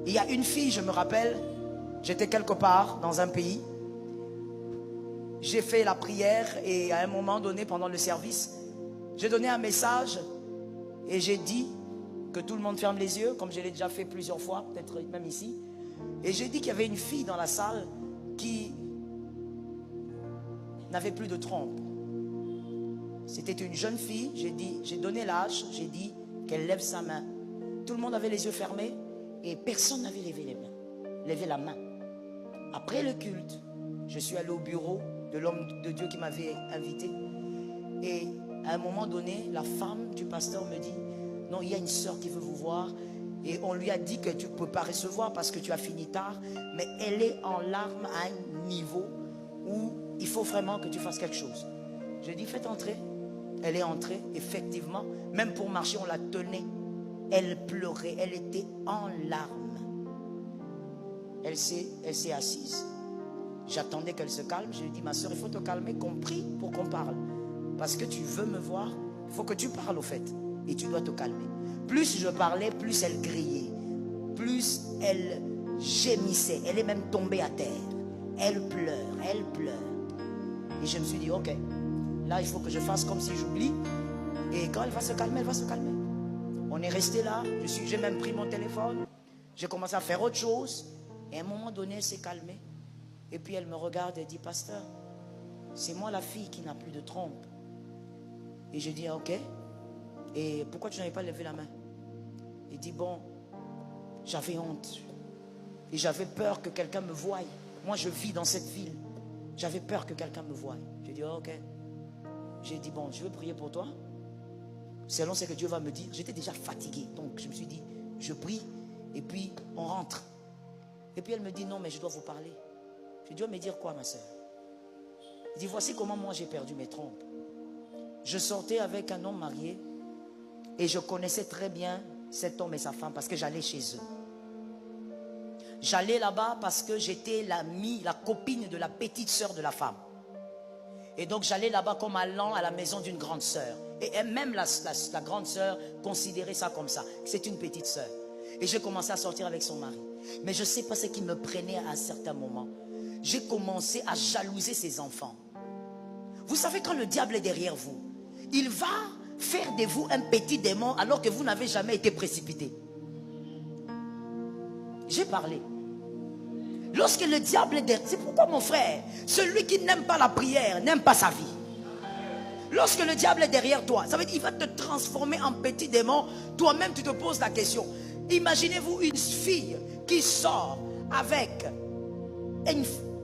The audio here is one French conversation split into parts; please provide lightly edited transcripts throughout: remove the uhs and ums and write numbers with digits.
Il y a une fille, je me rappelle, j'étais quelque part dans un pays. J'ai fait la prière et à un moment donné, pendant le service, j'ai donné un message et j'ai dit que tout le monde ferme les yeux, comme je l'ai déjà fait plusieurs fois, peut-être même ici. Et j'ai dit qu'il y avait une fille dans la salle qui n'avait plus de trompe. C'était une jeune fille, j'ai donné l'âge, j'ai dit qu'elle lève sa main. Tout le monde avait les yeux fermés et personne n'avait levé la main. Après le culte, je suis allé au bureau de l'homme de Dieu qui m'avait invité. Et à un moment donné, la femme du pasteur me dit, non, il y a une soeur qui veut vous voir. Et on lui a dit que tu ne peux pas recevoir parce que tu as fini tard. Mais elle est en larmes à un niveau où il faut vraiment que tu fasses quelque chose. J'ai dit, faites entrer. Elle est entrée, effectivement. Même pour marcher, on la tenait. Elle pleurait, elle était en larmes. Elle s'est assise. J'attendais qu'elle se calme. Je lui ai dit, ma soeur, il faut te calmer, compris pour qu'on parle. Parce que tu veux me voir, il faut que tu parles au fait. Et tu dois te calmer. Plus je parlais, plus elle criait. Plus elle gémissait. Elle est même tombée à terre. Elle pleure, elle pleure. Et je me suis dit, ok, là il faut que je fasse comme si j'oublie. Et quand elle va se calmer, elle va se calmer. On est resté là. J'ai même pris mon téléphone. J'ai commencé à faire autre chose. Et à un moment donné, elle s'est calmée. Et puis elle me regarde et dit, pasteur, c'est moi la fille qui n'a plus de trompe. Et je dis, ok. Et pourquoi tu n'avais pas levé la main? Il dit, bon, j'avais honte. Et j'avais peur que quelqu'un me voie. Moi, je vis dans cette ville. J'avais peur que quelqu'un me voie. J'ai dit, ok. J'ai dit, bon, je veux prier pour toi. Selon ce que Dieu va me dire. J'étais déjà fatigué. Donc, je me suis dit, je prie. Et puis, on rentre. Et puis, elle me dit, non, mais je dois vous parler. Je dois me dire quoi, ma soeur? Il dit, voici comment moi, j'ai perdu mes trompes. Je sortais avec un homme marié. Et je connaissais très bien cet homme et sa femme parce que j'allais chez eux. J'allais là-bas parce que j'étais l'amie, la copine de la petite sœur de la femme. Et donc j'allais là-bas comme allant à la maison d'une grande sœur. Et même la grande sœur considérait ça comme ça. C'est une petite sœur. Et j'ai commencé à sortir avec son mari. Mais je ne sais pas ce qui me prenait à un certain moment. J'ai commencé à jalouser ses enfants. Vous savez, quand le diable est derrière vous, il va faire de vous un petit démon alors que vous n'avez jamais été précipité. J'ai parlé. Lorsque le diable est derrière, c'est pourquoi mon frère, celui qui n'aime pas la prière n'aime pas sa vie. Lorsque le diable est derrière toi, ça veut dire qu'il va te transformer en petit démon. Toi-même tu te poses la question. Imaginez-vous une fille qui sort avec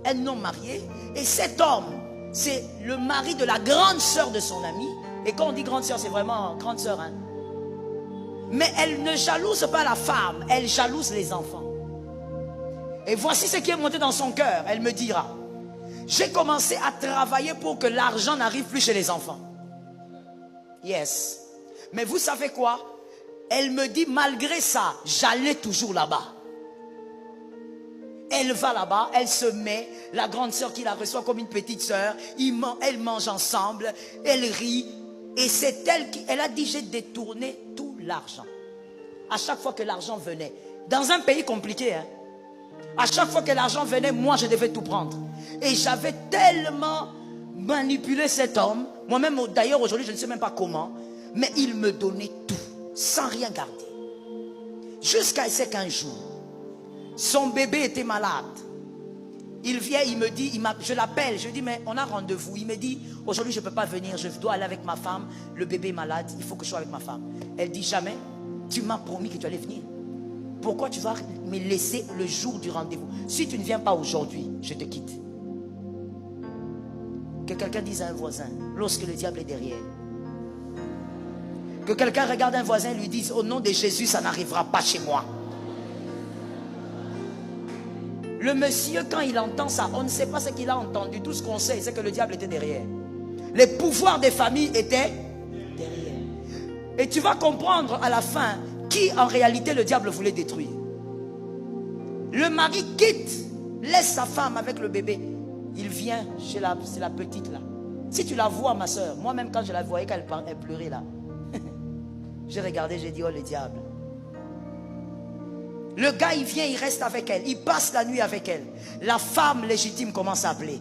un homme marié et cet homme, c'est le mari de la grande sœur de son ami. Et quand on dit grande sœur, c'est vraiment grande sœur. Hein? Mais elle ne jalouse pas la femme, elle jalouse les enfants. Et voici ce qui est monté dans son cœur. Elle me dira, j'ai commencé à travailler pour que l'argent n'arrive plus chez les enfants. Yes. Mais vous savez quoi? Elle me dit, malgré ça, j'allais toujours là-bas. Elle va là-bas, elle se met, la grande sœur qui la reçoit comme une petite sœur, elle mange ensemble, elle rit. Et c'est elle a dit, j'ai détourné tout l'argent. À chaque fois que l'argent venait, dans un pays compliqué, hein, à chaque fois que l'argent venait, moi je devais tout prendre. Et j'avais tellement manipulé cet homme, moi-même d'ailleurs aujourd'hui je ne sais même pas comment, mais il me donnait tout, sans rien garder. Jusqu'à ce qu'un jour, son bébé était malade. Il vient, il me dit, je l'appelle, je lui dis, mais on a rendez-vous. Il me dit, aujourd'hui je ne peux pas venir, je dois aller avec ma femme, le bébé est malade, il faut que je sois avec ma femme. Elle dit, jamais, tu m'as promis que tu allais venir. Pourquoi tu vas me laisser le jour du rendez-vous? Si tu ne viens pas aujourd'hui, je te quitte. Que quelqu'un dise à un voisin, lorsque le diable est derrière. Que quelqu'un regarde un voisin et lui dise, au nom de Jésus, ça n'arrivera pas chez moi. Le monsieur, quand il entend ça, on ne sait pas ce qu'il a entendu. Tout ce qu'on sait, c'est que le diable était derrière. Les pouvoirs des familles étaient derrière. Et tu vas comprendre à la fin qui en réalité le diable voulait détruire. Le mari quitte, laisse sa femme avec le bébé. Il vient chez c'est la petite là. Si tu la vois, ma soeur, moi-même quand je la voyais, quand elle pleurait là, j'ai regardé, j'ai dit, oh le diable. Le gars, il vient, il reste avec elle. Il passe la nuit avec elle. La femme légitime commence à appeler.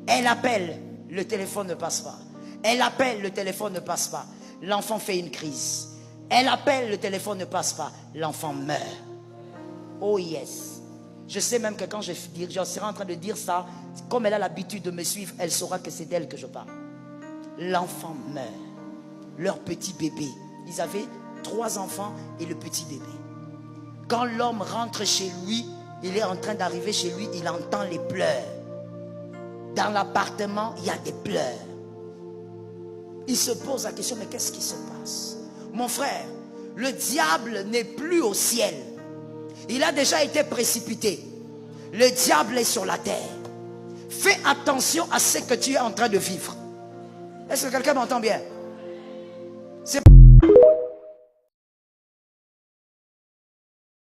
Elle appelle, le téléphone ne passe pas. Elle appelle, le téléphone ne passe pas. L'enfant fait une crise. Elle appelle, le téléphone ne passe pas. L'enfant meurt. Oh yes. Je sais même que quand je serai en train de dire ça, comme elle a l'habitude de me suivre, elle saura que c'est d'elle que je parle. L'enfant meurt. Leur petit bébé. Ils avaient 3 enfants et le petit bébé. Quand l'homme rentre chez lui, il est en train d'arriver chez lui, il entend les pleurs. Dans l'appartement, il y a des pleurs. Il se pose la question, mais qu'est-ce qui se passe? Mon frère, le diable n'est plus au ciel. Il a déjà été précipité. Le diable est sur la terre. Fais attention à ce que tu es en train de vivre. Est-ce que quelqu'un m'entend bien? C'est